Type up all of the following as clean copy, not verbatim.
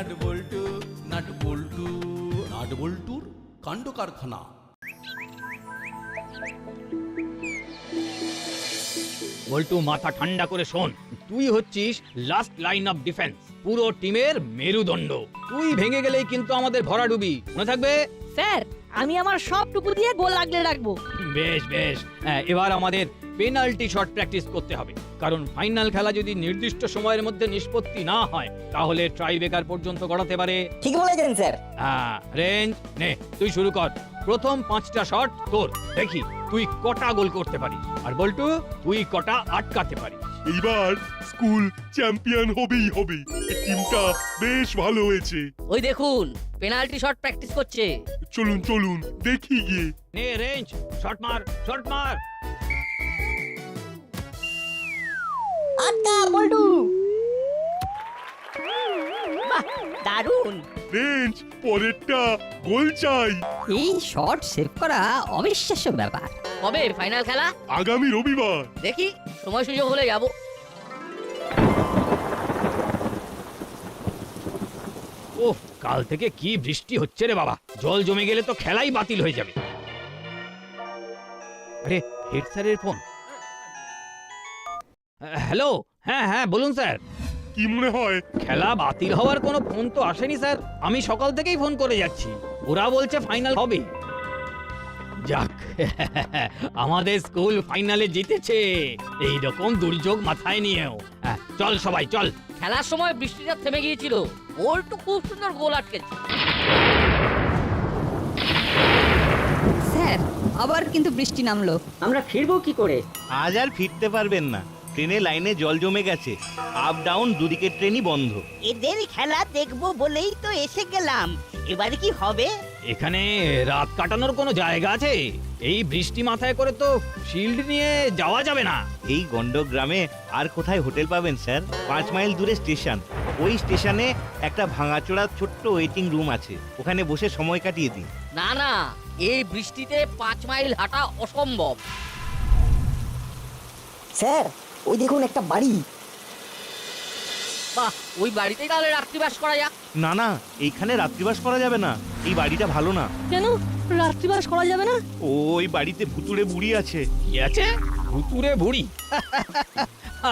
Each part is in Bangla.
নাট বল্টু নাট বল্টু নাট বল্টুর কাণ্ড কারখানা। বল্টু মাথা ঠান্ডা করে শোন, তুই হচ্ছিস লাস্ট লাইন অফ ডিফেন্স, পুরো টিমের মেরুদণ্ড। তুই ভেঙে গেলেই কিন্তু আমাদের ভরাডুবি, মনে থাকবে? স্যার আমি আমার সবটুকু দিয়ে গোল লাগলে রাখবো। বেশ বেশ, এবার আমাদের পেনাল্টি শট প্র্যাকটিস করতে হবে, কারণ ফাইনাল খেলা যদি নির্দিষ্ট সময়ের মধ্যে নিষ্পত্তি না হয় তাহলে ট্রাইব্রেকার পর্যন্ত গড়াতে পারে। ঠিক বলেছেন স্যার। রেঞ্জ নে, তুই শুরু কর। প্রথম 5টা শট তোর, দেখি তুই কটা গোল করতে পারিস, আর বল্টু তুই কটা আটকাতে পারিস। এইবার স্কুল চ্যাম্পিয়ন হবেই হবে। এই টিমটা বেশ ভালো হয়েছে। ওই দেখুন পেনাল্টি শট প্র্যাকটিস করছে। চলুন চলুন দেখি গিয়ে। নে রেঞ্জ, শট মার, শট মার। আটকা বল্টু। বাহ দারুণ। রেঞ্জ, পরেরটা গোল চাই। এই শট সেভ করা অবিশ্বাস্য ব্যাপার। কবে ফাইনাল খেলা? আগামী রবিবার। দেখি সময় সুযোগ হলে যাব। ওহ, কাল থেকে কি বৃষ্টি হচ্ছে রে বাবা, জল জমে গেলে তো খেলাই বাতিল হয়ে যাবে। আরে হেড স্যারের ফোন। হ্যালো, হ্যাঁ হ্যাঁ বলুন স্যার। কি মনে হয়? খেলা বাতিল হওয়ার কোনো ফোন তো আসেনি স্যার, আমি সকাল থেকেই ফোন করে যাচ্ছি, ওরা বলছে ফাইনাল হবে। যাক, আমাদের স্কুল ফাইনালে জিতেছে, এই রকম দুর্যোগ মাথায় নিয়েও। চল সবাই চল। খেলার সময় বৃষ্টিটা থেমে গিয়েছিল, বল্টু খুব সুন্দর গোল আটকেছে। স্যার আবার কিন্তু বৃষ্টি নামলো। আমরা ফিরবো কি করে? আজ আর ফিরতে পারবেন না, ট্রেনের লাইনে জল জমে গেছে, আপ ডাউন দুদিকের ট্রেনই বন্ধ। এদের খেলা দেখবো বলেই তো এসে গেলাম, এবারে কি হবে? এখানে রাত কাটানোর কোনো জায়গা আছে? এই বৃষ্টি মাথায় করে তো শিল্ড নিয়ে যাওয়া যাবে না। এই গন্ডগ্রামে আর কোথায় হোটেল পাবেন স্যার? 5 মাইল দূরে স্টেশন, ওই স্টেশনে একটা ভাঙাচোরা ছোট্ট ওয়েটিং রুম আছে, ওখানে বসে সময় কাটিয়ে দিন। না না, এই বৃষ্টিতে 5 মাইল হাঁটা অসম্ভব। স্যার ওই দেখুন একটা বাড়ি। বাহ, ওই বাড়িতেই তাহলে রাত্রিবাস করা যাক। না না, এইখানে রাত্রিবাস করা যাবে না, এই বাড়িটা ভালো না। কেন রাত্রিবাস করা যাবে না? ওই বাড়িতে ভুতুড়ে বুড়ি আছে। কি আছে? ভুতুরে বুড়ি?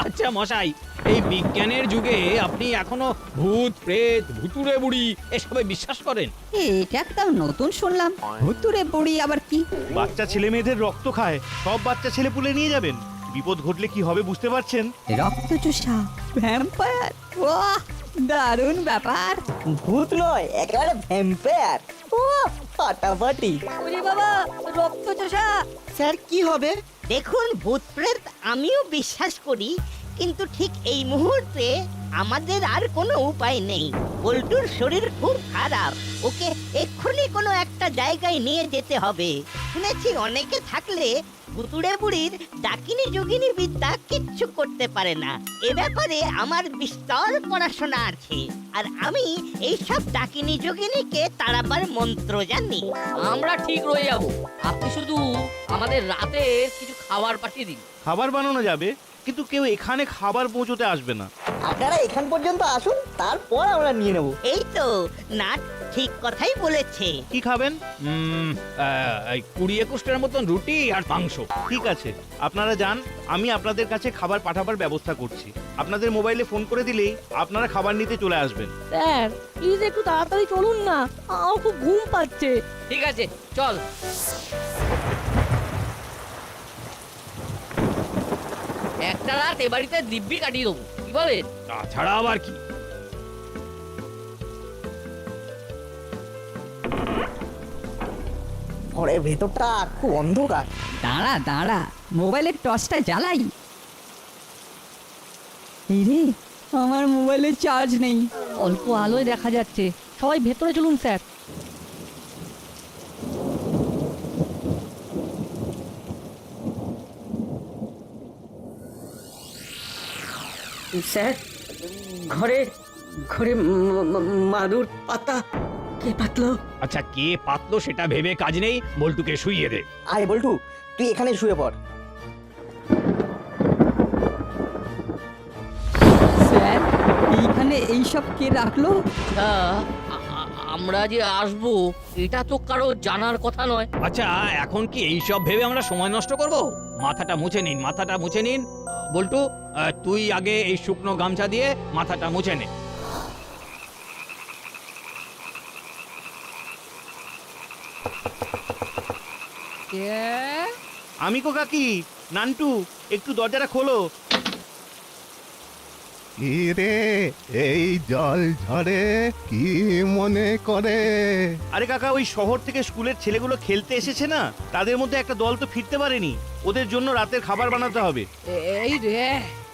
আচ্ছা মশাই, এই বিজ্ঞানের যুগে আপনি এখনো ভূত প্রেত ভুতুরে বুড়ি এসবে বিশ্বাস করেন? এটা একটা নতুন শুনলাম, ভুতুরে বুড়ি আবার কি? বাচ্চা ছেলে মেয়েদের রক্ত খায়, সব বাচ্চা ছেলে পুলে নিয়ে যাবেন, বিপদ ঘটলে কি হবে বুঝতে পারছেন? রক্তচোষা ভ্যাম্পায়ার, বাহ দারুণ ব্যাপার। ভূত নয়, একেবারে ভ্যাম্পায়ার। ও ফাটাফাটি। ওরে বাবা, রক্তচোষা। স্যার কি হবে? দেখুন ভূত প্রেত আমিও বিশ্বাস করি, কিন্তু ঠিক এই মুহূর্তে আমাদের আর কোনো উপায় নেই। বল্টুর শরীর খুব খারাপ, ওকে এক্ষুনি কোনো একটা জায়গায় নিয়ে যেতে হবে। শুনেছি অনেকে থাকলে ভুতুড়ে বুড়ির ডাকিনী যোগিনী বিদ্যা কিচ্ছু করতে পারে না। এ ব্যাপারে আমার বিস্তর পড়াশোনা আছে, আর আমি এইসব ডাকিনী যোগিনীকে তাড়াবার মন্ত্র জানি। আমরা ঠিক রয়ে যাব, আপনি শুধু আমাদের রাতে কিছু খাবার পাঠিয়ে দিন। খাবার বানানো যাবে, কিন্তু কেউ এখানে খাবার পৌঁছতে আসবে না। আপনারা এখান পর্যন্ত আসুন, তারপর আমরা নিয়ে নেব। এই তো নাট ঠিক কথাই বলেছে। কি খাবেন? 20-21টার মতন রুটি আর মাংস। ঠিক আছে, আপনারা যান, আমি আপনাদের কাছে খাবার পাঠাবার ব্যবস্থা করছি। আপনাদের মোবাইলে ফোন করে দিলেই আপনারা খাবার নিতে চলে আসবেন। স্যার প্লিজ একটু তাড়াতাড়ি চলুন না, আমার খুব ঘুম পাচ্ছে। ঠিক আছে চল। একটা রাত এ বাড়িতে দিব্যি কাটিয়ে দেবো, কি বলেন? তাছাড়া আবার কি? ঘরের ভেতরটা খুব অন্ধকার। দাঁড়া দাঁড়া, মোবাইলের টর্চটা জ্বালাই। এই রে, আমার মোবাইলে চার্জ নেই। অল্প আলোয় দেখা যাচ্ছে, সবাই ভেতরে চলুন স্যার। স্যার ঘরে ঘরে মাদুর পাতা কে পাতলো? আচ্ছা কে পাতলো সেটা ভেবে কাজ নেই, বল্টুকে শুইয়ে দে। আয় বল্টু, তুই এখানে শুয়ে পড়। স্যার এইখানে এইসব কে রাখলো? আচ্ছা, আমরা যে আসবো এটা তো কারো জানার কথা নয়। আচ্ছা এখন কি এইসব ভেবে আমরা সময় নষ্ট করব? মাথাটা মুছে নিন, মাথাটা মুছে নিন। বল্টু, তুই আগে এই শুকনো গামছা দিয়ে মাথাটা মুছে নে। আমি কো কাকি, নান্টু, একটু দরজাটা খোলো। রে এই জল ঝড়ে কি মনে করে? আরে কাকা, ওই শহর থেকে স্কুলের ছেলেগুলো খেলতে এসেছে না, তাদের মধ্যে একটা দল তো ফিরতে পারেনি। ওদের জন্য রাতের খাবার বানাতে হবে। এই রে,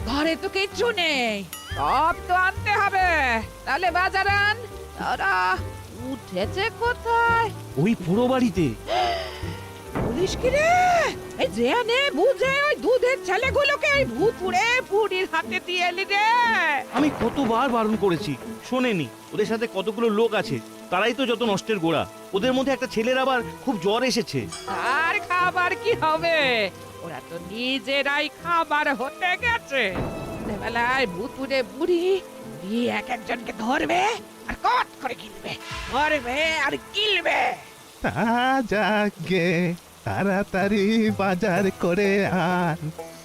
ঘরে তো কিচ্ছু নেই, সব তো আনতে হবে। তাহলে বাজার আন। ওরা উঠেছে কোথায়? ওই পুরো বাড়িতে। পুলিশ কি রে? এই জেনে বুঝে ওই দুধের ছেলেগুলোকে ওই ভূতুড়ে বুড়ির হাতে দিয়ে এলি রে। আমি কতবার বারণ করেছি, শোনেনি। ওদের সাথে কতগুলো লোক আছে, তারাই তো যত নষ্টের গোড়া। ওদের মধ্যে একটা ছেলের আবার খুব জ্বর এসেছে। আর খাবার কি হবে? ওরা তো নিজেরাই খাবার হতে গেছে। বেলায় ভূতুড়ে বুড়ি বুড়ি এক একজনকে ধরবে আর কট করে গিলবে, ধরবে আর গিলবে। তা যাকে তাড়াতাড়ি বাজার করে আন,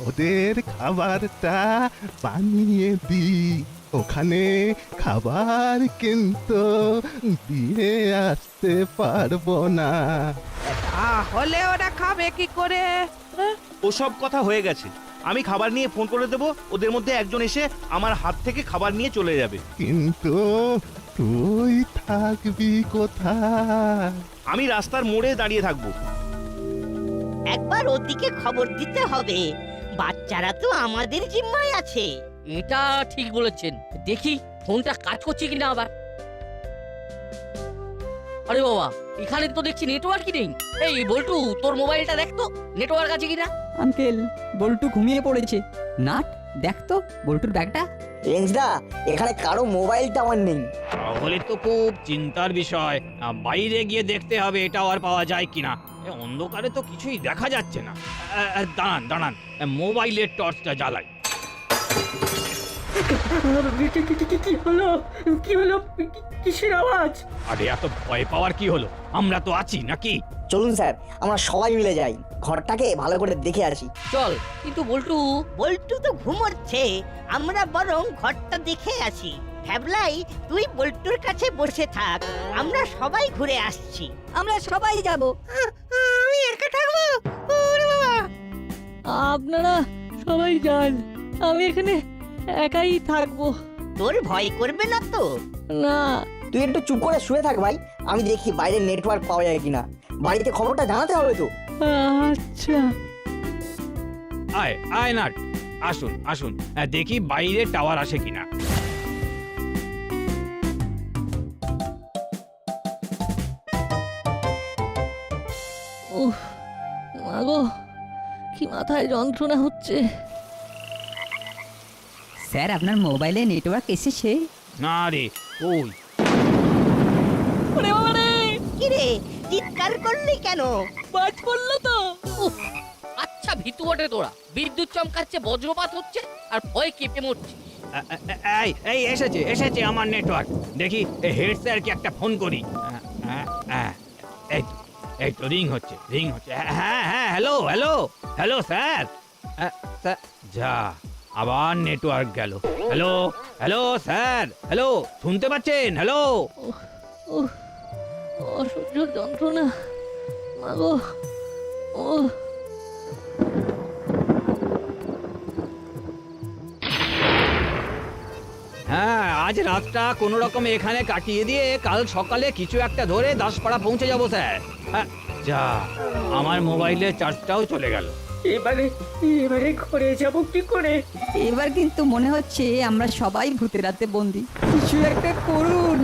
ওদের খাবারটা বানিয়ে দি। ওখানে খাবার কিন্তু দিয়ে আসতে পারবো না। তাহলে ওরা খাবে কি করে? হ্যাঁ? ওসব কথা হয়ে গেছে। আমি খাবার নিয়ে ফোন করে দেবো, ওদের মধ্যে একজন এসে আমার হাত থেকে খাবার নিয়ে চলে যাবে। কিন্তু তুই থাকবি কোথায়? আমি রাস্তার মোড়ে দাঁড়িয়ে থাকবো। একবার ওদিকে খবর দিতে হবে, বাচ্চারা তো আমাদের জিম্মায় আছে। এটা ঠিক বলেছেন। দেখি ফোনটা কাজ করছে কিনা আবার। আরে বাবা, এখানে তো দেখছি নেটওয়ার্কই নেই। এই বল্টু, তোর মোবাইলটা দেখ তো নেটওয়ার্ক আছে কিনা। আঙ্কেল, বল্টু ঘুমিয়ে পড়েছে। নাট, দেখ তো বল্টুর ব্যাগটা। রেঞ্জদা, এখানে কারো মোবাইল টাওয়ার নেই। তাহলে তো খুব চিন্তার বিষয়। বাইরে গিয়ে দেখতে হবে এটা আর পাওয়া যায় কিনা। অন্ধকারে তো কিছুই দেখা যাচ্ছে না। দাঁড়ান দাঁড়ান, মোবাইলের টর্চটা জ্বালাই। কি হলো? কি হলো? কিসের আওয়াজ? আরে এত ভয় পাওয়ার কি হলো? আমরা তো আছি নাকি? চলুন স্যার, আমরা সবাই মিলে যাই, ঘরটাকে ভালো করে দেখে আসি। চল। কিন্তু বল্টু, বল্টু তো ঘুমোচ্ছে, আমরা বরং ঘরটা দেখে আসি। ভ্যাবলাই, তুই বল্টুর কাছে বসে থাক, আমরা সবাই ঘুরে আসছি। আমরা সবাই যাব। আমি একা থাকবো? ওরে বাবা! আপনারা সবাই যান, আমি এখানে একাই থাকবো। তোর ভয় করবে না তো? না। তুই একটু চুপ করে শুয়ে থাক ভাই, আমি দেখি বাইরে নেটওয়ার্ক পাওয়া যায় কিনা। বাড়িতে খবরটা জানাতে হবে তো। আচ্ছা। আয় আয় নাট, আসুন আসুন, দেখি বাইরে টাওয়ার আসে কিনা। উফ, মাগো, কি মাথায় যন্ত্রণা হচ্ছে। স্যার, আপনার মোবাইলে নেটওয়ার্ক এসেছে? না রে, ওই ওরে বাবা রে, কিরে, চিৎকার করলি কেন? বাজ পড়লো তো। উফ, আচ্ছা ভিতু বটে তোরা। বিদ্যুৎ চমকাচ্ছে, বজ্রপাত হচ্ছে, আর ভয় কেঁপে মরছি। এই এই এসেছে এসেছে আমার নেটওয়ার্ক। দেখি হেড স্যারকে একটা ফোন করি। এই তো, এই তো রিং হচ্ছে রিং হচ্ছে। হ্যাঁ হ্যাঁ, হ্যালো হ্যালো হ্যালো স্যার। যা, আবার নেটওয়ার্ক গেল। হ্যালো হ্যালো স্যার, হ্যালো, শুনতে পাচ্ছেন? হ্যালো। অসহ্য যন্ত্রণা, মাগো। ও হ্যাঁ, আজ রাতটা কোনো রকমে এখানে কাটিয়ে দিয়ে কাল সকালে কিছু একটা ধরে দাসপাড়া পৌঁছে যাবো স্যার। হ্যাঁ, যা, আমার মোবাইলের চার্জটাও চলে গেল। এবারে ঘরে যাব কি করে? এবার কিন্তু মনে হচ্ছে আমরা সবাই ভূতের রাতে বন্দি। কিছু একটা করুন।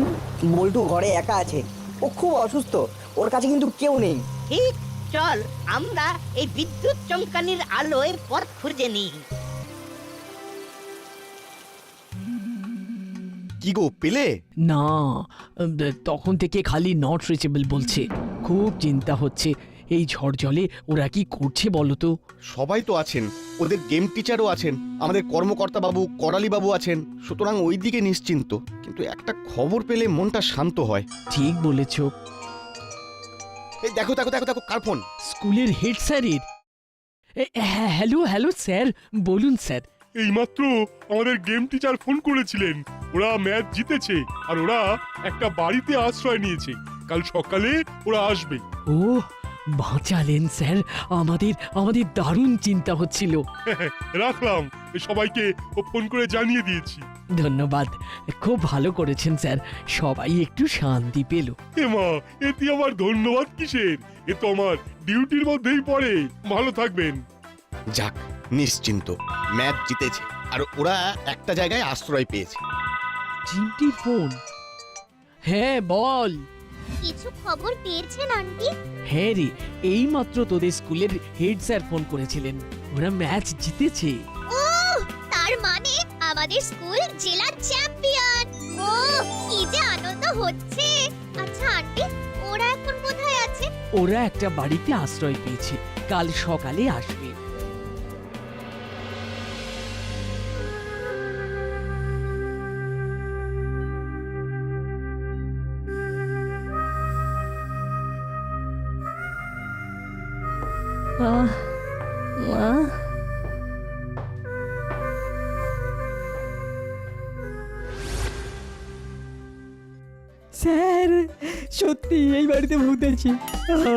বল্টু ঘরে একা আছে, ও খুব অসুস্থ, ওর কাছে কিন্তু কেউ নেই। ঠিক, চল আমরা এই বিদ্যুৎ চমকানির আলোয় পথ খুঁজে নিই। কি গো, পেলে? না, তখন থেকে খালি নট রিচেবল বলছে। খুব চিন্তা হচ্ছে, এই ঝড় জলে ওরা কি করছে বলো তো? সবাই তো আছেন, ওদের গেম টিচারও আছেন, আমাদের কর্মকর্তা বাবু করালি বাবু আছেন, সুতরাং ওই দিকে নিশ্চিন্ত। কিন্তু একটা খবর পেলে মনটা শান্ত হয়। ঠিক বলেছ। এই দেখো দেখো দেখো দেখো, কার ফোন? স্কুলের হেড স্যারের। হ্যালো হ্যালো স্যার, বলুন স্যার। এইমাত্র আমাদের গেম টিচার ফোন করেছিলেন, ওরা ম্যাচ জিতেছে আর ওরা একটা বাড়িতে আশ্রয় নিয়েছে, কাল সকালে ওরা আসবে। ও বাঁচালেন স্যার, আমাদের আমাদের দারুণ চিন্তা হচ্ছিল। রাখলাম, সবাইকে ফোন করে জানিয়ে দিয়েছি। ধন্যবাদ, খুব ভালো করেছেন স্যার, সবাই একটু শান্তি পেল। মা, এতে আমার ধন্যবাদ কিসের? এ তো আমার ডিউটির মধ্যেই পড়ে। ভালো থাকবেন। যাক, নিশ্চিন্ত, ম্যাচ জিতেছে আর ওরা একটা জায়গায় আশ্রয় পেয়েছে। চিমটির ফোন। হ্যাঁ বল। কিছু খবর পেয়েছেন আন্টি? হ্যাঁ রে, এইমাত্র তোদের স্কুলের হেড স্যার ফোন করেছিলেন, ওরা ম্যাচ জিতেছে। ও, তার মানে আমাদের স্কুল জেলার চ্যাম্পিয়ন। ও, কি যে আনন্দ হচ্ছে। আচ্ছা আন্টি, ওরা এখন কোথায় আছে? ওরা একটা বাড়িতে আশ্রয় পেয়েছে, কাল সকালে আসবে। মা, মা, স্যার, সত্যি এই বাড়িতে ভূত আছে,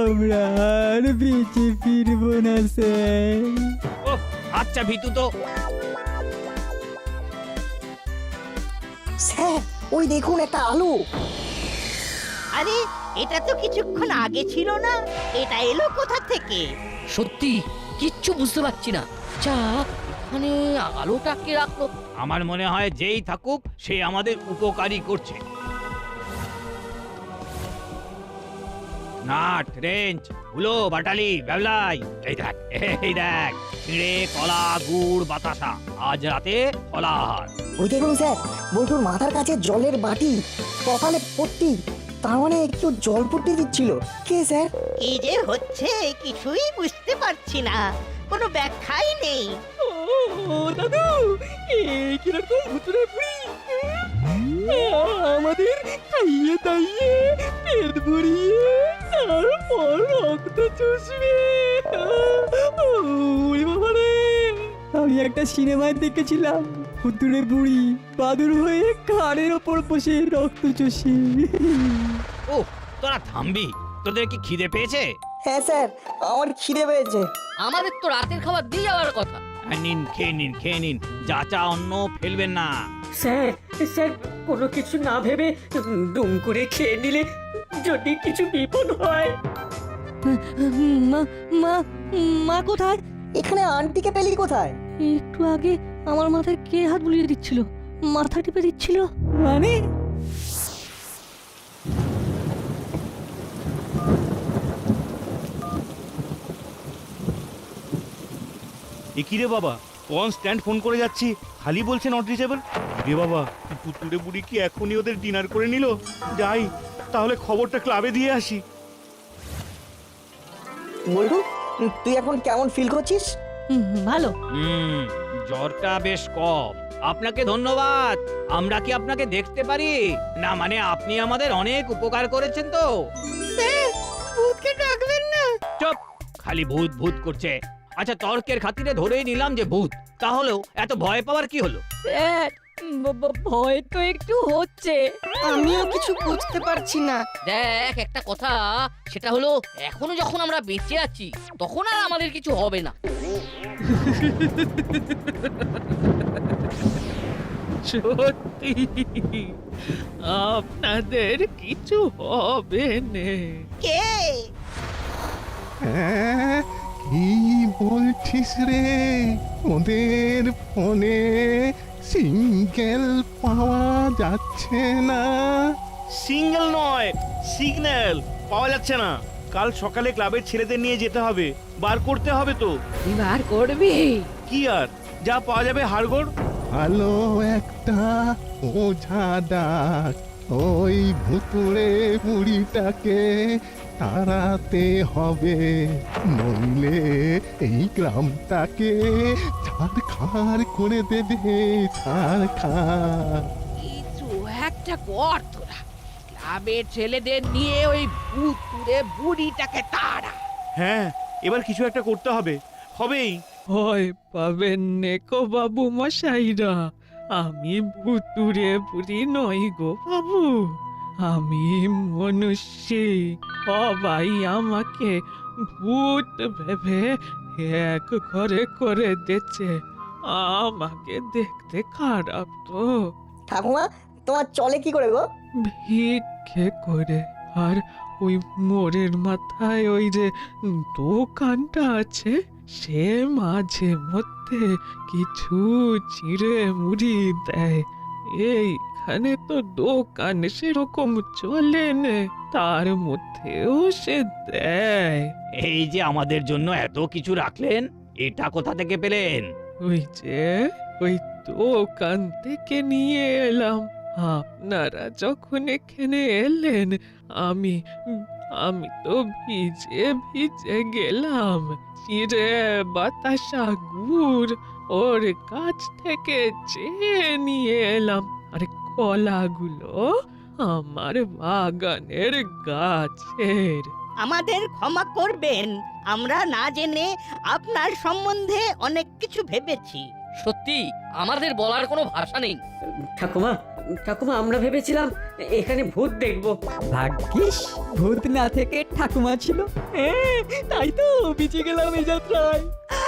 আমরা আর বেঁচে ফিরবো না স্যার। ও আচ্ছা ভিতু তো। স্যার, ওই দেখুন একটা আলো। আরে, এটা তো কিছুক্ষণ আগে ছিল না, এটা এলো কোথা থেকে? সত্যি কিচ্ছু বুঝতে পারছি না। আচ্ছা, এখানে আলোটা কে রাখলো? আমার মনে হয় যেই থাকুক সে আমাদের উপকারী করছে। নাট, রেঞ্জ, হুলো, বাটালি, ব্যাবলাই, এই দেখ, এই দেখ, চিড়ে, কলা, গুড়, বাতাসা, আজ রাতে ফলাহার। ওই দেখুন স্যার, বল্টুর মাথার কাছে জলের বাটি, কপালে পট্টি, তার মানে কেউ জল পট্টি দিচ্ছিল। কে স্যার? কি যে হচ্ছে কিছুই বুঝতে পারছি না, কোনো ব্যাখ্যাই নেই। ও দাদু, কিরকম ভুতুরে বুড়ি আমাদের খাইয়ে দাইয়ে পেট ভরিয়ে তারপর রক্ত চুষবে। ওরে বাবা রে, আমি একটা সিনেমায় দেখেছিলাম, ভুতুড়ে বুড়ি বাদুর হয়ে ঘাড়ের ওপর বসে রক্ত চষে। ও তোরা থামবি, তোদের কি খিদে পেয়েছে? হ্যাঁ স্যার, আমার খিদে পেয়েছে। আমাদের তো রাতের খাবার দিয়ে যাওয়ার কথা। নিন, খেয়ে নিন, খেয়ে নিন, যা চা অন্ন ফেলবেন না। স্যার, স্যার, কোনো কিছু না ভেবে দুম করে খেয়ে নিলে যদি কিছু বিপদ হয়। মা, মা, মা কোথায়? এখানে আন্টিকে পেলি কোথায়? একটু আগে আমার মাথায় কে হাত বুলিয়ে দিচ্ছিল, মাথা টিপে দিচ্ছিল। মানে এ কি রে বাবা, কনস্ট্যান্ট ফোন করে যাচ্ছি, খালি বলছে নট রিচেবল। রে বাবা, পুতুড়ে বুড়ি কি এখনই ওদের ডিনার করে নিল? যাই, তাহলে খবরটা ক্লাবে দিয়ে আসি। বল্টু, তুই এখন কেমন ফিল করছিস? ভালো। জ্বরটা বেশ কম। আপনাকে ধন্যবাদ। আমরা কি আপনাকে দেখতে পারি? না মানে আপনি আমাদের অনেক উপকার করেছেন তো। ভূতকে ডাকবেন না। চুপ, খালি ভূত ভূত করছে। আচ্ছা, তর্কের খাতিরে ধরেই নিলাম যে ভূত, তাহলেও এত ভয় পাওয়ার কি হলো? স্যার, ভয় তো একটু হচ্ছে। আমিও কিছু বুঝতে পারছি না। দেখ, একটা কথা, সেটা হলো এখনো যখন আমরা বেঁচে আছি তখন আর আমাদের কিছু হবে না। সত্যি আপনাদের কিছু হবে না। কে? কি বলছিস রে? ওদের ফোনে সিঙ্গেল পাওয়া যাচ্ছে না। সিঙ্গেল নয়, সিগন্যাল পাওয়া যাচ্ছে না। কাল সকালে ক্লাবের ছেলেদের নিয়ে যেতে হবে, বার করতে হবে তো। বার করবি? কি আর, যা পাওয়া যাবে হাড়গোড়। ভালো একটা ওঝা ডাক, ওই ভুতুড়ে বুড়িটাকে তাড়াতে হবে, নইলে এই গ্রামটাকে ছাড়খাড় করে দেবে, ছাড়খাড়। কিছু একটা কর তোরা, গ্রামের ছেলেদের নিয়ে ওই ভুতুড়ে বুড়িটাকে তাড়া। হ্যাঁ, এবার কিছু একটা করতে হবে, হবেই। ভয় পাবেন নেকো বাবু মশাইরা, আমি ভুতুরে বুড়ি নই গো বাবু, আমি মনুষ্য। সবাই আমাকে ভূত ভেবে এক ঘরে করে দিচ্ছে, আমাকে দেখতে খারাপ তো। ঠাকুমা তোমার চলে কি করে গো? ভিক্ষে করে। আর ওই মোড়ের মাথায় ওই যে দোকানটা আছে, সে মাঝে মধ্যে কিছু চিড়ে মুড়ি দেয়। এইখানে তো দোকান সেরকম চলে না, তার মধ্যেও সে দেয়। এই যে আমাদের জন্য এত কিছু রাখলেন, এটা কোথা থেকে পেলেন? ওই যে ওই দোকান থেকে নিয়ে এলাম। আপনারা যখন এখানে এলেন, আমি আমি তো ভিজে ভিজে গেলাম। চিড়ে বাতাসা গুড় ওর কাছ থেকে চেয়ে নিয়ে এলাম। আর কলাগুলো আমার বাগানের গাছের। আমাদের ক্ষমা করবেন, আমরা না জেনে আপনার সম্বন্ধে অনেক কিছু ভেবেছি। সত্যি আমাদের বলার কোনো ভাষা নেই। ঠাকুমা ঠাকুমা আমরা ভেবেছিলাম এখানে ভূত দেখবো। ভাগ্যিস ভূত না থেকে ঠাকুমা ছিল। তাই তো বেঁচে গেলাম এই যাত্রায়।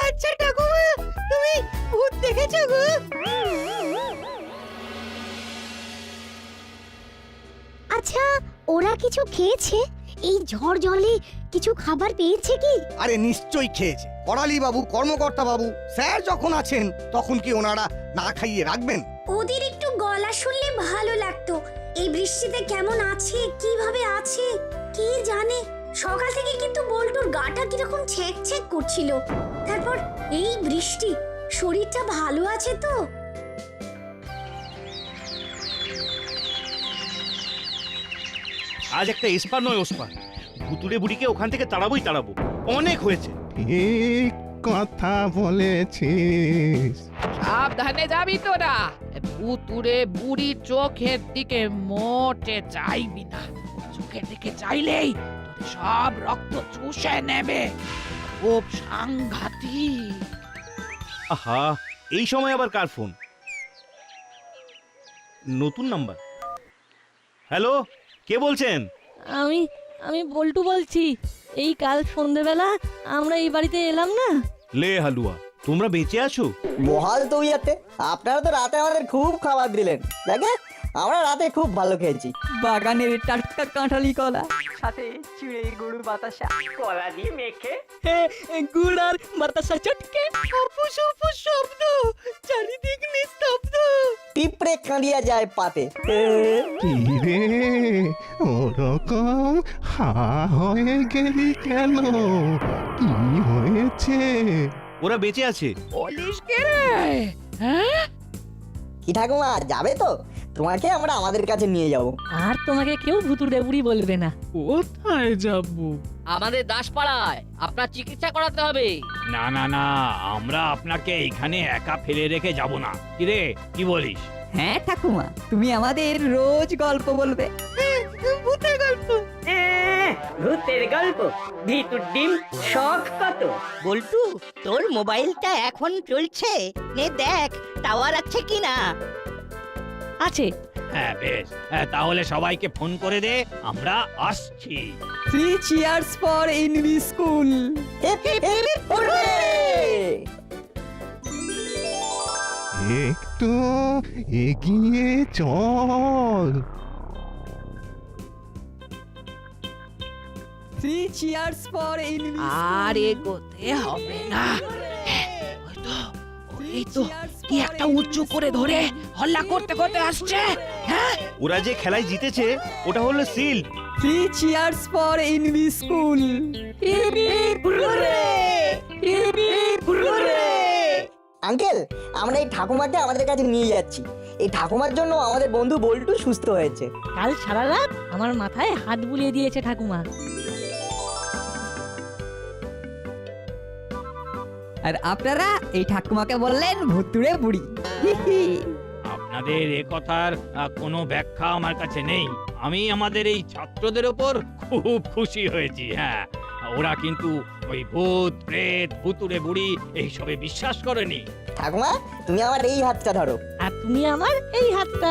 আচ্ছা ঠাকুমা, তুমি ভূত দেখেছো গো? আচ্ছা ওরা কিছু খেয়েছে? এই ঝড় জলে কিছু খাবার পেয়েছে কি? আরে নিশ্চয়ই খেয়েছে। করালি বাবু, কর্মকর্তা বাবু, স্যার যখন আছেন তখন কি ওনারা না খাইয়ে রাখবেন? ওদের একটু গলা শুনলে ভালো লাগতো। এই বৃষ্টিতে কেমন আছে, কিভাবে আছে কে জানে। সকাল থেকে কিন্তু বল্টুর গাটা কিরকম ছেক ছেক করছিল। তারপর এই বৃষ্টি, শরীরটা ভালো আছে তো? আজ একটা এসপার নয় ওসপার, ভুতুড়ে বুড়িকে ওখান থেকে তাড়াবোই তাড়াবো, অনেক হয়েছে। ঠিক কথা বলেছিস। সাবধানে যাবি তোরা, ভুতুড়ে বুড়ি চোখের দিকে মোটে চাইবি না। চোখের দিকে চাইলেই তোদের সব রক্ত চুষে নেবে, খুব সাংঘাতিক। আহা, এই সময় আবার কার ফোন? নতুন নাম্বার। হ্যালো, কে বলছেন? আমি বল্টু বলছি। এই কাল সন্ধেবেলা আমরা এই বাড়িতে এলাম না। লে হালুয়া, তোমরা বেঁচে আছো? বহাল তো ইয়াতে, আপনারা তো রাতে আমাদের খুব খাবার দিলেন। দেখে আমরা রাতে খুব ভালো খেয়েছি। বাগানের টাটকা কাঁঠালি কলা, সাথে চিড়ে গুড় বাতাসা, কলা দিয়ে মেখে গুড় আর বাতাসা চটকে, অপুস অপুস শব্দ, চারিদিক নিস্তব্ধ, পিঁপড়ে কাঁদিয়া যায় পাতে। কি রে, ওরকম হা হয়ে গেলি কেন? কি হয়েছে? ওরা বেঁচে আছে। বলিস কে রে? হ্যাঁ, কি ঠাকুমা যাবে তো? তোমাকে আমরা আমাদের কাছে নিয়ে যাব। আর তোমাকে কেউ ভুতুড়ে বুড়ি বলবে না। কোথায় যাব? আমাদের দাসপাড়ায় আপনার চিকিৎসা করাতে হবে। না না না, আমরা আপনাকে এখানে একা ফেলে রেখে যাব না। কিরে, কি বলিস? হ্যাঁ ঠাকুমা, তুমি আমাদের রোজ গল্প বলবে। ভূতের গল্প, ভূতের গল্প, ভিতুর ডিম, শখ কত। বল্টু, তোর মোবাইলটা এখন চলছে, নে দেখ টাওয়ার আছে কিনা। আছে। হ্যাঁ বেশ, তাহলে সবাইকে ফোন করে দে, আমরা আসছি। 3 cheers for NV School. একটু এগিয়ে চল। 3 cheers for NV আর এগোতে হবে না। এই তো কি একটা উঁচু করে ধরে হল্লা করতে করতে আসছে। হ্যাঁ, ওরা যে খেলায় জিতেছে ওটা হলো seal. 3 cheers for NV School. Uncle, আমরা এই ঠাকুমাকে আমাদের কাছে নিয়ে যাচ্ছি। এই ঠাকুমার জন্য আমাদের বন্ধু বল্টু সুস্থ হয়েছে। কাল সারা রাত আমার মাথায় হাত বুলিয়ে দিয়েছে ঠাকুমা। আর আপনারা এই ঠাকুমাকে বললেন ভুতুড়ে বুড়ি। আপনাদের এ কথার কোনো ব্যাখ্যা আমার কাছে নেই। আমি আমাদের এই ছাত্রদের ওপর খুব খুশি হয়েছি। হ্যাঁ, ওরা কিন্তু ওই ভূত প্রেত ভুতুড়ে বুড়ি এইসবে বিশ্বাস করেনি। ঠাকুমা, তুমি আমার এই হাতটা ধরো। আর তুমি আমার এই হাতটা।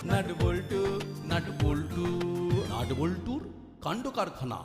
নাট বল্টু নাট বল্টুর কাণ্ড কারখানা।